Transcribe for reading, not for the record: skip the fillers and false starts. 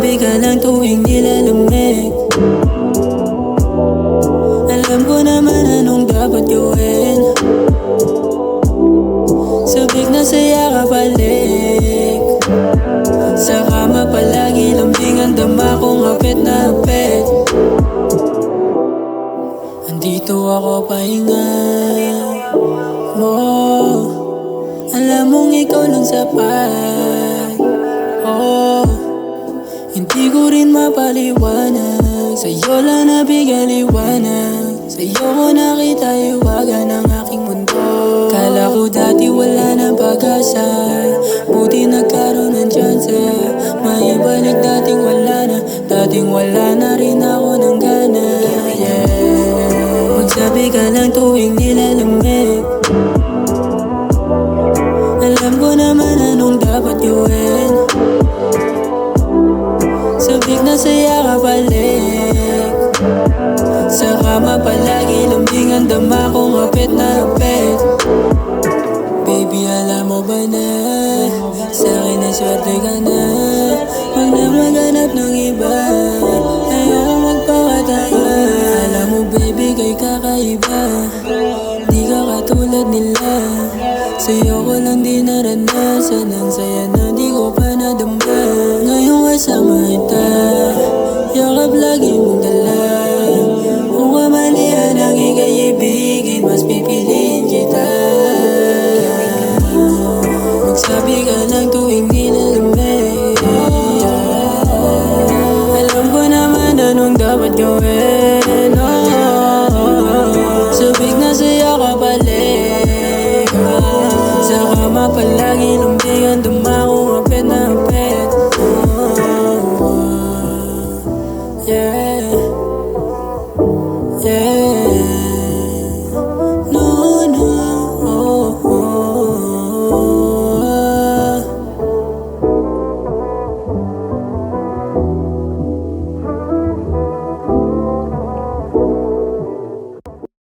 Magsabi ka lang tuwing nilalamig. Alam ko naman anong dapat gawin. Sabik na saya ka balik. Sa kama palagi lambing ang dama kong hapit na hapit. Andito ako pahinga mo. Alam mong ikaw lang sapat. Oh, hindi ko rin mapaliwanag. Sa'yo lang nabigay liwanag. Sa'yo ko nakita iwaga ng aking mundo. Kala ko dati wala ng pag-asa, buti nagkaroon ng tsansa. Maibalik dating wala na, dating wala na rin ako ng gana. Yeah, magsabi ka lang tuwing nilalamig. Alam ko naman anong dapat gawin. Sabik na saya ka balik. Sa kama palagi lambing ang dama kong hapit na hapit. Baby, alam mo ba na sa'kin ay swerte ka na. Huwag na maghanap ng iba, ayoko magpakataka. Alam mo baby, kay kakaiba, di ka katulad nila. Sa'yo ko lang di naranasan ang saya na di ko pa nadama. Ngayon kasama kita,